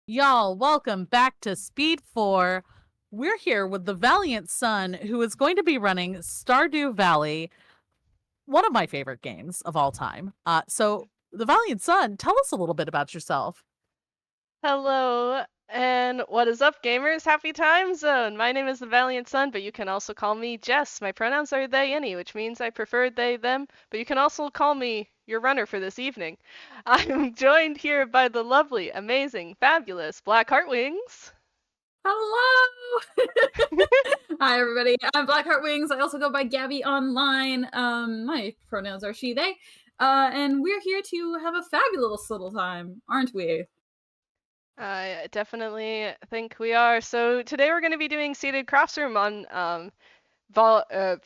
Y'all, welcome back to Speed4. We're here with the valiant son who is going to be running Stardew Valley, one of my favorite games of all time. So the valiant son, tell us a little bit about yourself. Hello, and what is up, gamers? Happy time zone! My name is the Valiant Sun, but you can also call me Jess. My pronouns are they, any, which means I prefer they, them, but you can also call me your runner for this evening. I'm joined here by the lovely, amazing, fabulous Black Heartwings. Hello! Hi, everybody. I'm Blackheart Wings. I also go by Gabby online. My pronouns are she, they. And we're here to have a fabulous little time, aren't we? I definitely think we are. So today we're going to be doing Seated Craftsroom on volume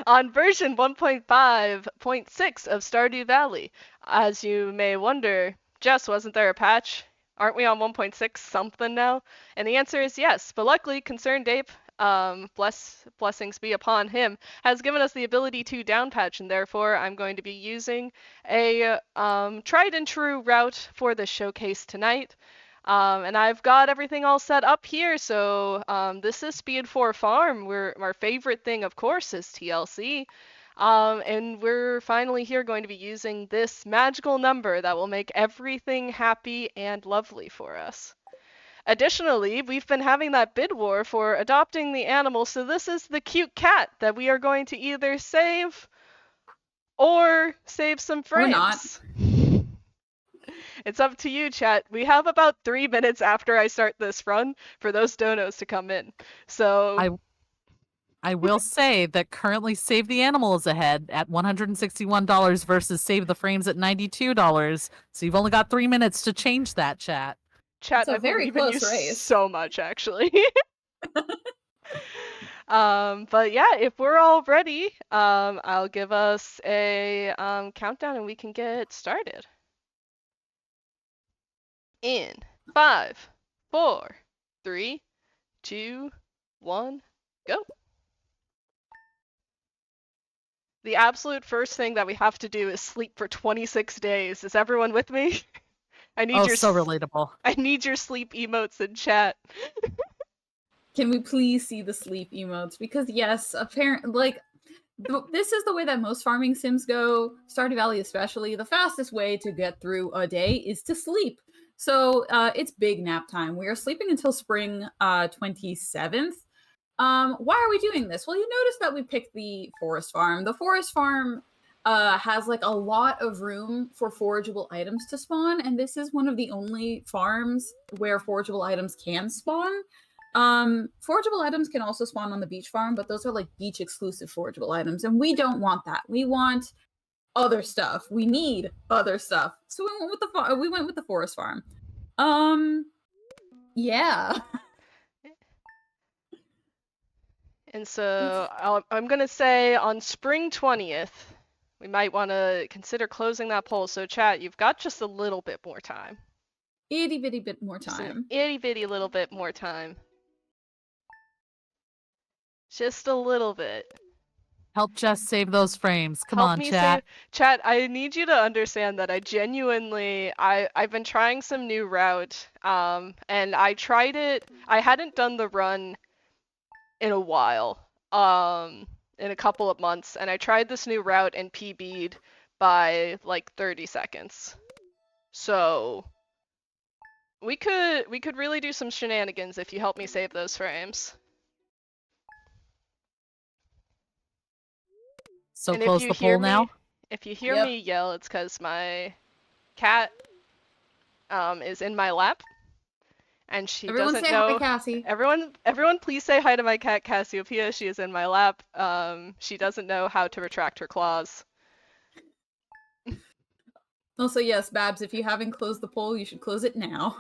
on version 1.5.6 of Stardew Valley. As you may wonder, Jess, wasn't there a patch? Aren't we on 1.6 something now? And the answer is yes. But luckily, Concerned Ape, blessings be upon him, has given us the ability to downpatch, and therefore I'm going to be using a tried and true route for the showcase tonight. And I've got everything all set up here. So this is Speed4 Farm. Our favorite thing, of course, is TLC. And we're finally here going to be using this magical number that will make everything happy and lovely for us. Additionally, we've been having that bid war for adopting the animal, so this is the cute cat that we are going to either save or save some frames. Or not. It's up to you, chat. We have about 3 minutes after I start this run for those donos to come in. So I will say that currently Save the Animal is ahead at $161 versus Save the Frames at $92. So you've only got 3 minutes to change that, chat. Chat, It's a I very believe in you close race. so much, actually. But yeah, if we're all ready, I'll give us a countdown and we can get started. In 5, 4, 3, 2, 1, go. The absolute first thing that we have to do is sleep for 26 days. Is everyone with me? I need your so relatable. I need your sleep emotes in chat. Can we please see the sleep emotes? Because yes, apparently, this is the way that most farming sims go. Stardew Valley especially. The fastest way to get through a day is to sleep. So it's big nap time. We are sleeping until spring 27th. Why are we doing this? Well, you notice that we picked the forest farm. The forest farm has like a lot of room for forageable items to spawn, and this is one of the only farms where forageable items can spawn. Forageable items can also spawn on the beach farm, but those are like beach exclusive forageable items, and we don't want that. We want other stuff. We need other stuff. So we went with the forest farm. Yeah. And so I'm going to say on spring 20th, we might want to consider closing that poll. So chat, you've got just a little bit more time. Itty bitty bit more time. Itty bitty little bit more time. Just a little bit. Help Jess save those frames. Come Help on, me chat. Chat, I need you to understand that I genuinely, I've been trying some new route, and I tried it, I hadn't done the run in a while, in a couple of months, and I tried this new route and PB'd by like 30 seconds. So we could really do some shenanigans if you help me save those frames. So And close the poll now? If you hear me yell, it's because my cat is in my lap. And she Everyone doesn't say know. Hi, Cassie. Everyone, please say hi to my cat Cassiopeia. She is in my lap. She doesn't know how to retract her claws. Also, yes, Babs, if you haven't closed the poll, you should close it now.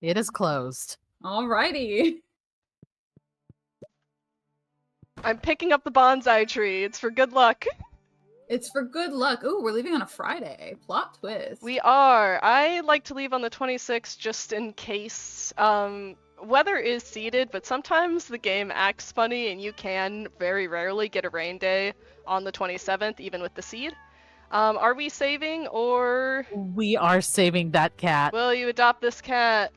It is closed. Alrighty. I'm picking up the bonsai tree. It's for good luck. It's for good luck. Ooh, we're leaving on a Friday. Plot twist. We are. I like to leave on the 26th just in case. Weather is seeded, but sometimes the game acts funny and you can very rarely get a rain day on the 27th, even with the seed. Are we saving, or We are saving that cat. will you adopt this cat?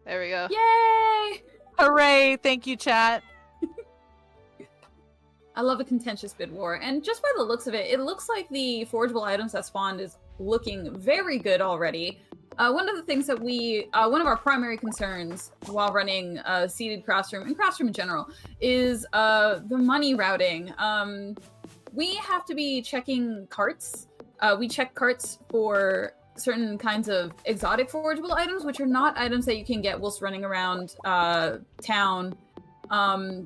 There we go. Yay! Hooray! Thank you, chat. I love a contentious bid war, and just by the looks of it, it looks like the forgeable items that spawned is looking very good already. One of the things that one of our primary concerns while running seeded Craftsroom and Craftsroom in general is the money routing. We have to be checking carts. We check carts for certain kinds of exotic forgeable items, which are not items that you can get whilst running around town.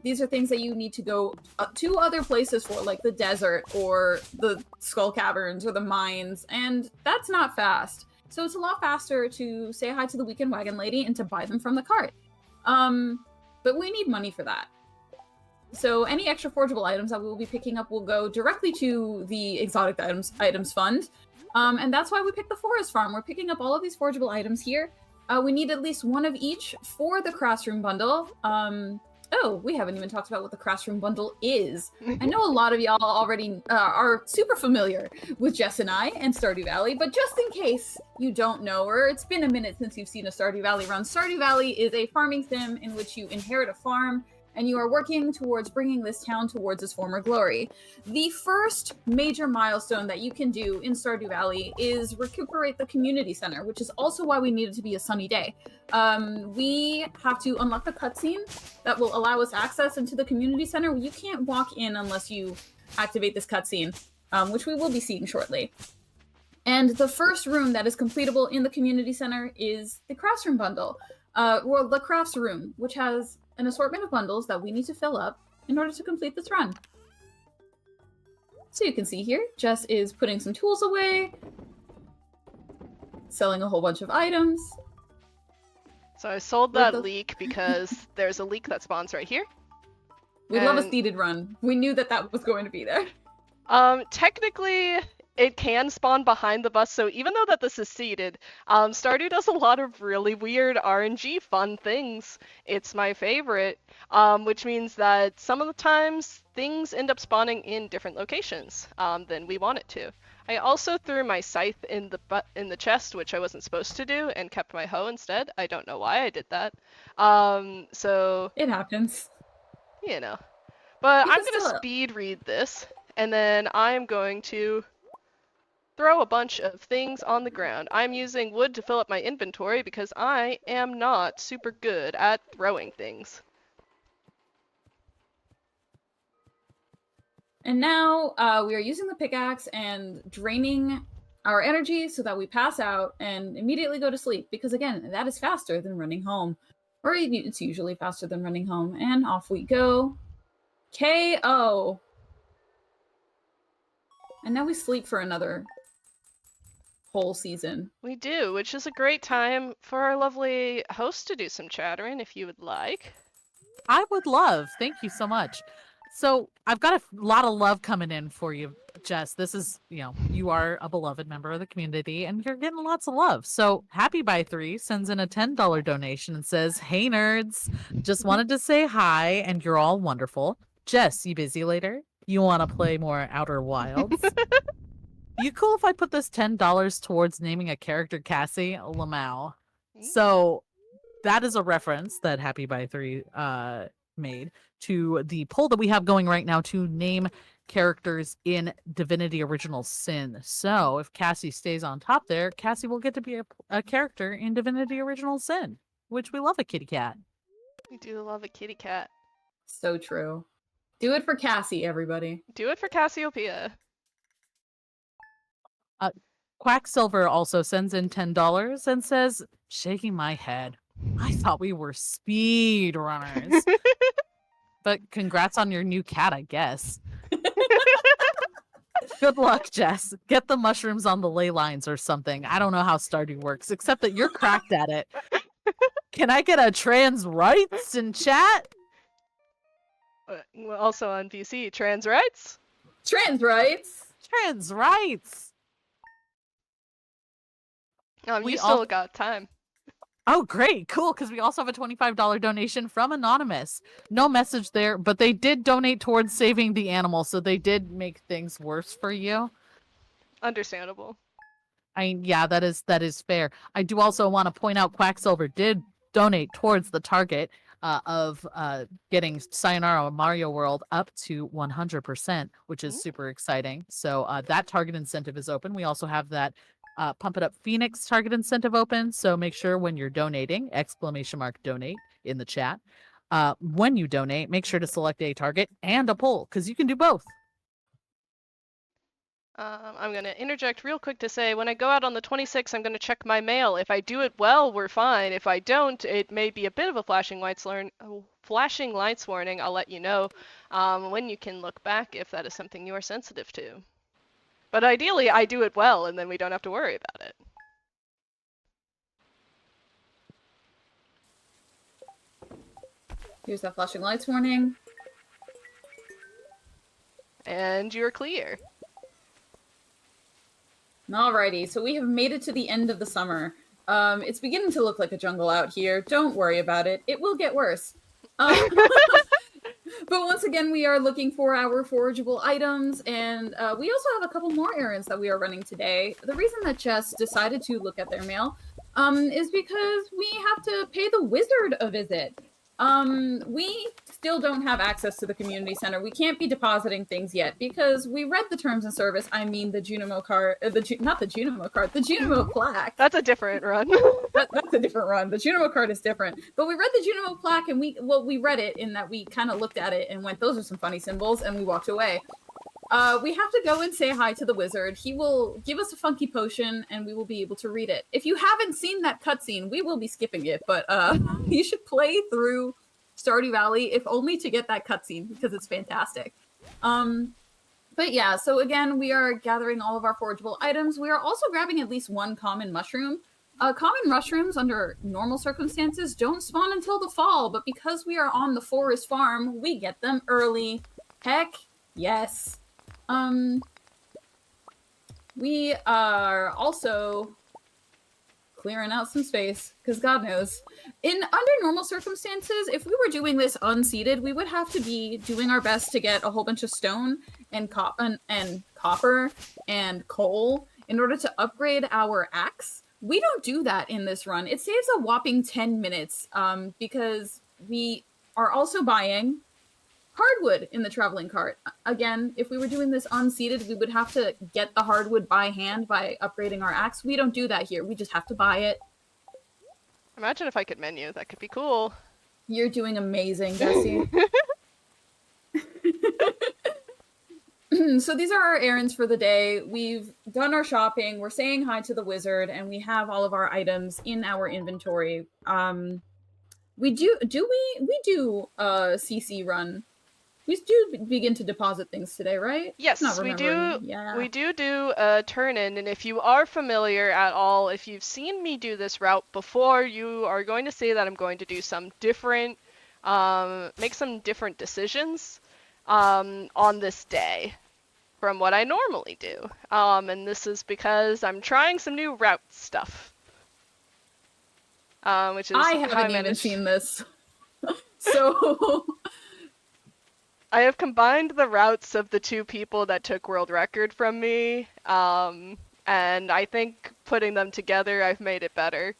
These are things that you need to go to other places for, like the desert or the skull caverns or the mines, and that's not fast. So it's a lot faster to say hi to the weekend wagon lady and to buy them from the cart. But we need money for that. So any extra forgeable items that we will be picking up will go directly to the exotic items fund. And that's why we picked the forest farm. We're picking up all of these forgeable items here. We need at least one of each for the Craftsroom bundle. Oh, we haven't even talked about what the Craftsroom bundle is. I know a lot of y'all already are super familiar with Jess and I and Stardew Valley, but just in case you don't know, or it's been a minute since you've seen a Stardew Valley run, Stardew Valley is a farming sim in which you inherit a farm and you are working towards bringing this town towards its former glory. The first major milestone that you can do in Stardew Valley is recuperate the community center, which is also why we need it to be a sunny day. We have to unlock the cutscene that will allow us access into the community center. You can't walk in unless you activate this cutscene, which we will be seeing shortly. And the first room that is completable in the community center is the Craftsroom bundle, or the Crafts Room, which has an assortment of bundles that we need to fill up in order to complete this run. So you can see here, Jess is putting some tools away, selling a whole bunch of items. So I sold that leek because there's a leek that spawns right here. We love a seeded run. We knew that that was going to be there. Technically, it can spawn behind the bus, so even though that this is seeded, Stardew does a lot of really weird RNG fun things. It's my favorite, which means that some of the times things end up spawning in different locations than we want it to. I also threw my scythe in the chest, which I wasn't supposed to do, and kept my hoe instead. I don't know why I did that. So it happens. You know. But I'm going to speed read this, and then I'm going to throw a bunch of things on the ground. I'm using wood to fill up my inventory because I am not super good at throwing things. And now we are using the pickaxe and draining our energy so that we pass out and immediately go to sleep. Because again, that is faster than running home. Or it's usually faster than running home. And off we go. KO. And now we sleep for another whole season. We do, which is a great time for our lovely host to do some chattering if you would like. I would love. Thank you so much. So I've got a lot of love coming in for you, Jess. This is, you are a beloved member of the community and you're getting lots of love. So Happy by 3 sends in a $10 donation and says, "Hey nerds, just wanted to say hi and you're all wonderful. Jess, you busy later? You want to play more Outer Wilds? You cool if I put this $10 towards naming a character Cassie Lamau?" So that is a reference that Happy by 3 made to the poll that we have going right now to name characters in Divinity Original Sin. So if Cassie stays on top there, Cassie will get to be a character in Divinity Original Sin, which we love a kitty cat. We do love a kitty cat. So true. Do it for Cassie, everybody. Do it for Cassiopeia. Quacksilver also sends in $10 and says, "Shaking my head. I thought we were speed runners." But congrats on your new cat, I guess. Good luck, Jess. Get the mushrooms on the ley lines or something. I don't know how Stardew works, except that you're cracked at it. Can I get a trans rights in chat? Also on PC, trans rights? Trans rights? Trans rights. You still got time. Oh, great. Cool. Because we also have a $25 donation from Anonymous. No message there, but they did donate towards saving the animal. So they did make things worse for you. Understandable. I mean, yeah, that is fair. I do also want to point out Quacksilver did donate towards the target of getting Sayonara Mario World up to 100%, which is super exciting. So that target incentive is open. We also have that Pump It Up Phoenix target incentive open. So make sure when you're donating, !donate in the chat. When you donate, make sure to select a target and a poll because you can do both. I'm going to interject real quick to say when I go out on the 26th, I'm going to check my mail. If I do it well, we're fine. If I don't, it may be a bit of a flashing lights warning. I'll let you know when you can look back if that is something you are sensitive to. But ideally, I do it well, and then we don't have to worry about it. Here's that flashing lights warning. And you're clear. Alrighty, so we have made it to the end of the summer. It's beginning to look like a jungle out here. Don't worry about it. It will get worse. But once again, we are looking for our forageable items, and we also have a couple more errands that we are running today. The reason that Jess decided to look at their mail is because we have to pay the wizard a visit. We still don't have access to the community center. We can't be depositing things yet because we read the terms of service. I mean, the Junimo card, not the Junimo card, the Junimo plaque. That's a different run. That's a different run. The Junimo card is different. But we read the Junimo plaque and we read it in that we kind of looked at it and went, those are some funny symbols, and we walked away. We have to go and say hi to the wizard. He will give us a funky potion, and we will be able to read it. If you haven't seen that cutscene, we will be skipping it, but you should play through Stardew Valley, if only to get that cutscene, because it's fantastic. But yeah, so again, we are gathering all of our forageable items. We are also grabbing at least one common mushroom. Common mushrooms, under normal circumstances, don't spawn until the fall, but because we are on the forest farm, we get them early. Heck, yes. We are also clearing out some space, because God knows. Under normal circumstances, if we were doing this unseated, we would have to be doing our best to get a whole bunch of stone and copper and coal in order to upgrade our axe. We don't do that in this run. It saves a whopping 10 minutes because we are also buying hardwood in the traveling cart. Again, if we were doing this unseated, we would have to get the hardwood by hand by upgrading our axe. We don't do that here. We just have to buy it. Imagine if I could menu. That could be cool. You're doing amazing, Bessie. So these are our errands for the day. We've done our shopping. We're saying hi to the wizard, and we have all of our items in our inventory. We do a CC run. We do begin to deposit things today, right? Yes, we do. Yeah. We do a turn-in, and if you are familiar at all, if you've seen me do this route before, you are going to see that I'm going to do some different, make some different decisions on this day from what I normally do. And this is because I'm trying some new route stuff. Which is I haven't even seen this. So I have combined the routes of the two people that took world record from me, and I think putting them together, I've made it better.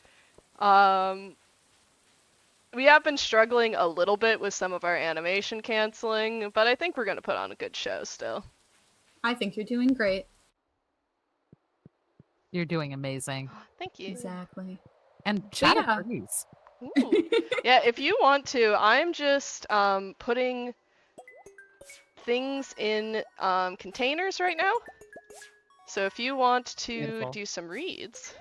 We have been struggling a little bit with some of our animation canceling, but I think we're going to put on a good show still. I think you're doing great. You're doing amazing. Thank you. Exactly. And chat agrees. Yeah, if you want to, I'm just putting things in containers right now. So if you want to do some reads.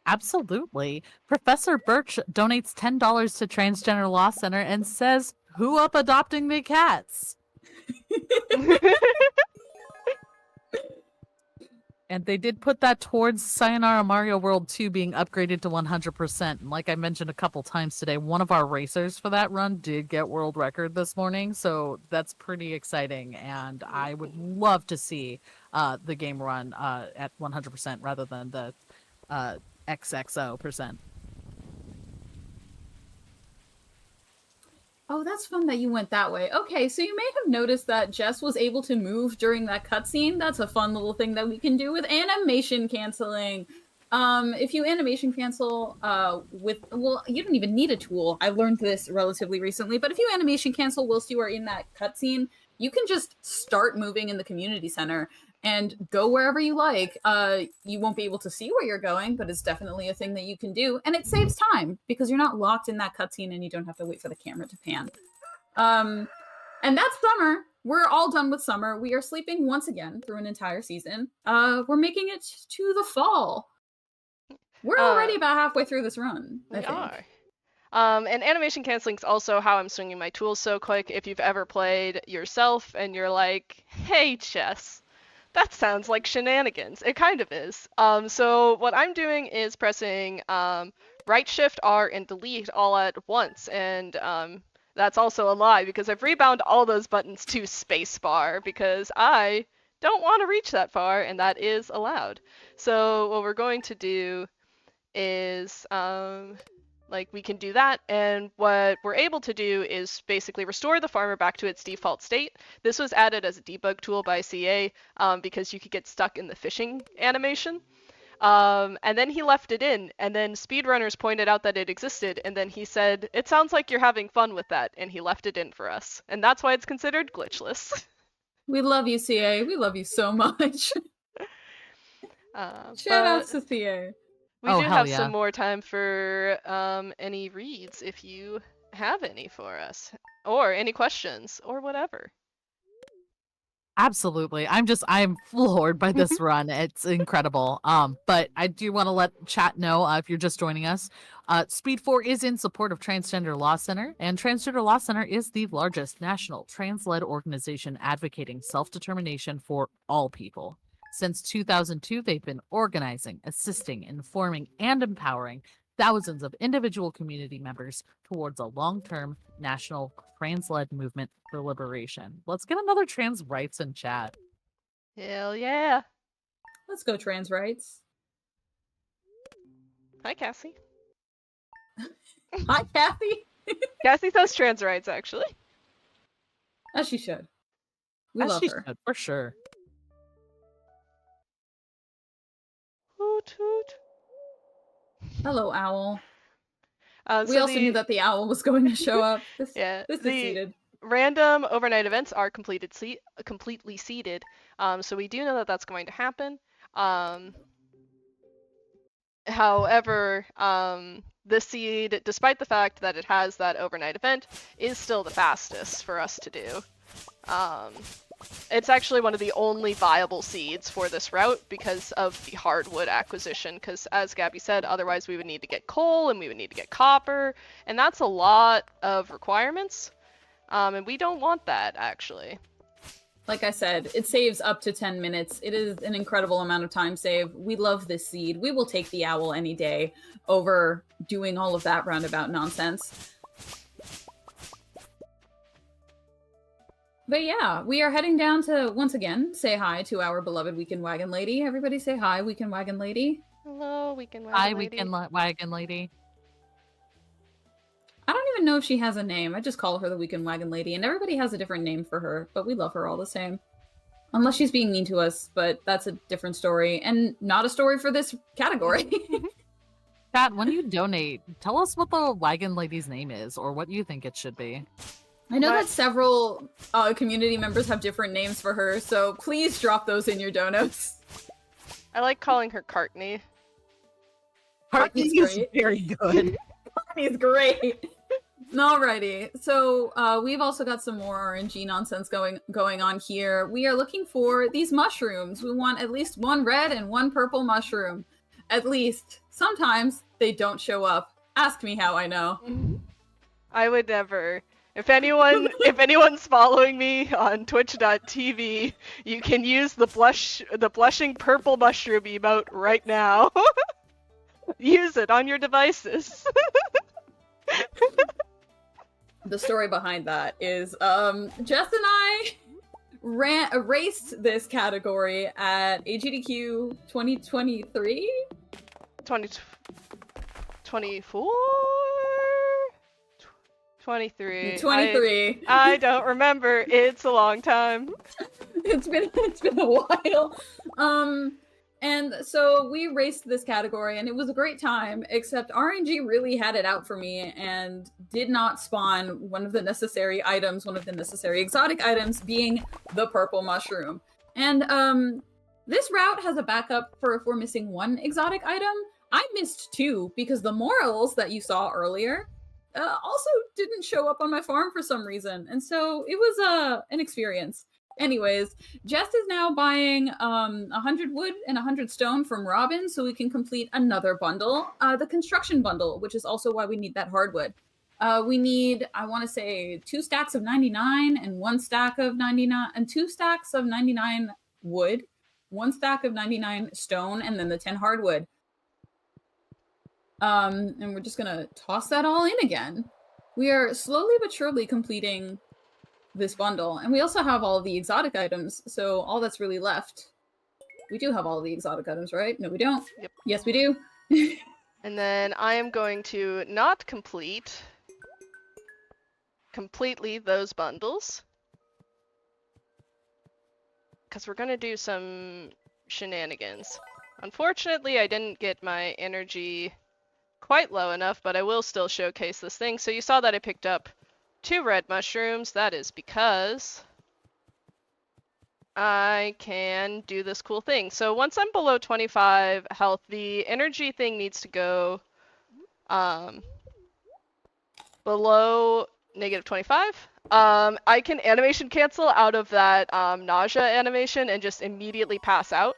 Absolutely. Professor Birch donates $10 to Transgender Law Center and says, "Who up adopting the cats?" And they did put that towards Sayonara Mario World 2 being upgraded to 100%. And like I mentioned a couple times today, one of our racers for that run did get world record this morning. So that's pretty exciting. And I would love to see the game run at 100% rather than the XXO%. Oh, that's fun that you went that way. Okay, so you may have noticed that Jess was able to move during that cutscene. That's a fun little thing that we can do with animation canceling. If you animation cancel well, you don't even need a tool. I learned this relatively recently, but if you animation cancel whilst you are in that cutscene, you can just start moving in the community center and go wherever you like. You won't be able to see where you're going, but it's definitely a thing that you can do, and it saves time because you're not locked in that cutscene and you don't have to wait for the camera to pan. And that's summer. We're all done with summer. We are sleeping once again through an entire season. We're making it to the fall. We're already about halfway through this run. We are. And animation canceling is also how I'm swinging my tools so quick. If you've ever played yourself and you're like, hey, Jess, that sounds like shenanigans. It kind of is. So what I'm doing is pressing right shift R and delete all at once. And that's also a lie because I've rebound all those buttons to spacebar because I don't want to reach that far, and that is allowed. So what we're going to do is we can do that, and what we're able to do is basically restore the farmer back to its default state. This was added as a debug tool by CA because you could get stuck in the fishing animation. And then he left it in, and then speedrunners pointed out that it existed, and then he said, it sounds like you're having fun with that, and he left it in for us. And that's why it's considered glitchless. We love you, CA. We love you so much. Shout outs to CA. We do have some more time for any reads if you have any for us, or any questions, or whatever. Absolutely. I'm floored by this run. It's incredible. But I do want to let chat know if you're just joining us, Speed4 is in support of Transgender Law Center, and Transgender Law Center is the largest national trans-led organization advocating self-determination for all people. Since 2002, they've been organizing, assisting, informing, and empowering thousands of individual community members towards a long-term national trans-led movement for liberation. Let's get another trans rights in chat. Hell yeah. Let's go trans rights. Hi, Cassie. Hi, Kathy. Cassie says trans rights, actually. As she should. We love her. Should, for sure. Hoot, hoot. Hello, owl. We So also knew that the owl was going to show up. This succeeded. Random overnight events are completely seeded, so we do know that that's going to happen. However, this seed, despite the fact that it has that overnight event, is still the fastest for us to do. It's actually one of the only viable seeds for this route because of the hardwood acquisition, because as Gabby said, otherwise we would need to get coal and we would need to get copper, and that's a lot of requirements, and we don't want that, actually. Like I said, it saves up to 10 minutes. It is an incredible amount of time save. We love this seed. We will take the owl any day over doing all of that roundabout nonsense. But yeah, we are heading down to, once again, say hi to our beloved Weekend Wagon Lady. Everybody say hi, Weekend Wagon Lady. Hello, Weekend Wagon Hi, Lady. Weekend Wagon Lady. I don't even know if she has a name. I just call her the Weekend Wagon Lady, and everybody has a different name for her, but we love her all the same. Unless she's being mean to us, but that's a different story, and not a story for this category. Chat, when you donate, tell us what the Wagon Lady's name is, or what you think it should be. I know that several community members have different names for her, so please drop those in your donos. I like calling her Cartney. Cartney's is very good. Cartney's great. Alrighty, so we've also got some more RNG nonsense going on here. We are looking for these mushrooms. We want at least one red and one purple mushroom. At least. Sometimes they don't show up. Ask me how I know. I would never. If anyone's following me on twitch.tv, you can use the blushing purple mushroom emote right now. Use it on your devices. The story behind that is Jess and I erased this category at AGDQ 2023? 2024? 23. 23. I don't remember. It's a long time. It's been a while. And so we raced this category and it was a great time, except RNG really had it out for me and did not spawn one of the necessary items, one of the necessary exotic items being the purple mushroom. And this route has a backup for if we're missing one exotic item. I missed two because the morels that you saw earlier also didn't show up on my farm for some reason. And so it was an experience. Anyways, Jess is now buying 100 wood and 100 stone from Robin so we can complete another bundle, the construction bundle, which is also why we need that hardwood. We need, I want to say, 2 stacks of 99 and 1 stack of 99, and 2 stacks of 99 wood, 1 stack of 99 stone, and then the 10 hardwood. And we're just gonna toss that all in again. We are slowly but surely completing this bundle, and we also have all the exotic items, so all that's really left. We do have all the exotic items, right? No, we don't. Yep. Yes, we do. And then I am going to not complete completely those bundles, because we're going to do some shenanigans. Unfortunately, I didn't get my energy quite low enough, but I will still showcase this thing. So you saw that I picked up 2 red mushrooms. That is because I can do this cool thing. So once I'm below 25 health, the energy thing needs to go below -25. I can animation cancel out of that nausea animation and just immediately pass out.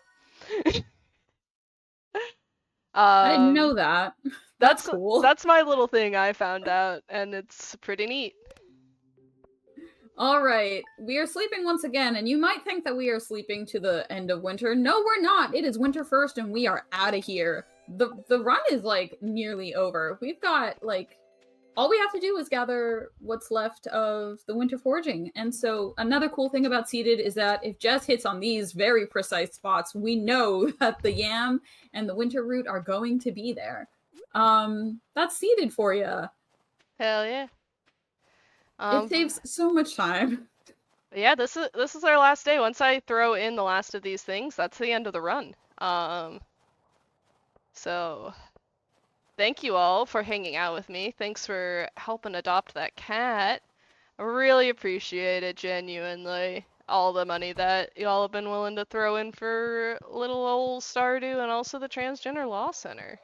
I didn't know that. That's cool. That's my little thing I found out, and it's pretty neat. All right, we are sleeping once again, and you might think that we are sleeping to the end of winter. No, we're not. It is winter first, and we are out of here. The run is like nearly over. We've got like all we have to do is gather what's left of the winter foraging. And so another cool thing about seeded is that if Jess hits on these very precise spots, we know that the yam and the winter root are going to be there. That's seeded for you. Hell yeah. It saves so much time. Yeah, this is our last day. Once I throw in the last of these things, that's the end of the run. So thank you all for hanging out with me. Thanks for helping adopt that cat. I really appreciate it, genuinely. All the money that y'all have been willing to throw in for little old Stardew and also the Transgender Law Center.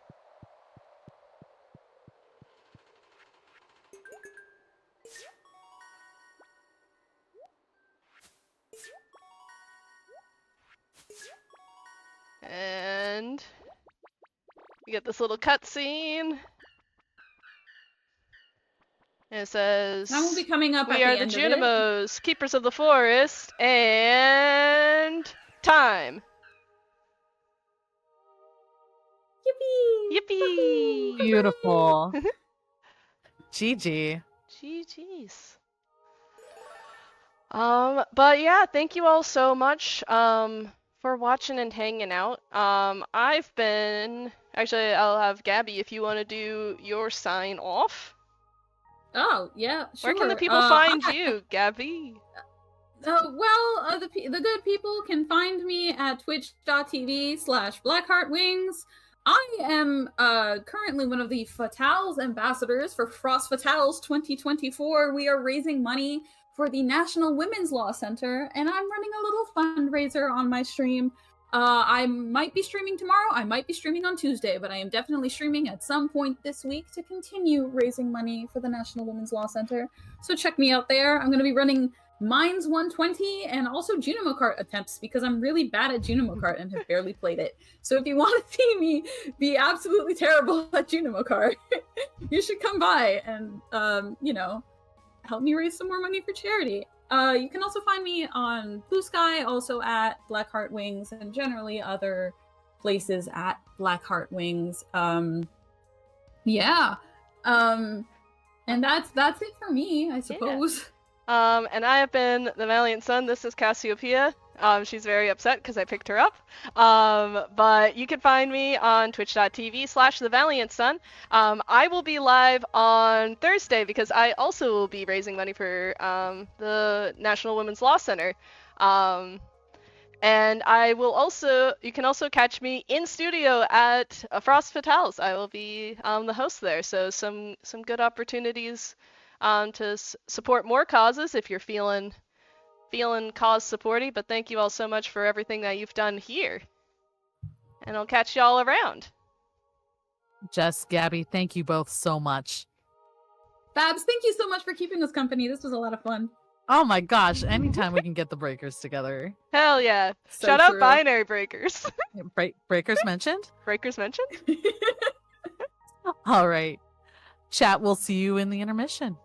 And you get this little cutscene. And it says, That will be coming up "We at are the the end of it. Junimos, keepers of the forest, and time." Yippee! Yippee! Beautiful. GG. GG's. But yeah, thank you all so much for watching and hanging out. I've been actually I'll have Gabby if you want to do your sign off. Oh, yeah, sure. Where can the people find you, Gabby? The good people can find me at twitch.tv/blackheartwings. I am currently one of the Fatales ambassadors for Frost Fatales 2024. We are raising money for the National Women's Law Center, and I'm running a little fundraiser on my stream. I might be streaming tomorrow, I might be streaming on Tuesday, but I am definitely streaming at some point this week to continue raising money for the National Women's Law Center. So check me out there. I'm going to be running Mines 120 and also Junimo Kart attempts because I'm really bad at Junimo Kart and have barely played it. So if you want to see me be absolutely terrible at Junimo Kart, you should come by and, help me raise some more money for charity. You can also find me on Blue Sky, also at Blackheart Wings, and generally other places at Blackheart Wings. And that's it for me, I suppose. And I have been the Valiant Sun. This is Cassiopeia, She's very upset because I picked her up. But you can find me on twitch.tv/thevaliantsun. I will be live on Thursday because I also will be raising money for the National Women's Law Center. And you can also catch me in studio at Frost Fatales. I will be the host there. So some good opportunities to support more causes if you're feeling cause supporty. But thank you all so much for everything that you've done here. And I'll catch y'all around. Jess, Gabby, thank you both so much. Babs, thank you so much for keeping us company. This was a lot of fun. Oh my gosh, anytime we can get the breakers together. Hell yeah. So Shout out true. binary breakers. Breakers mentioned? Breakers mentioned? All right. Chat, we'll see you in the intermission.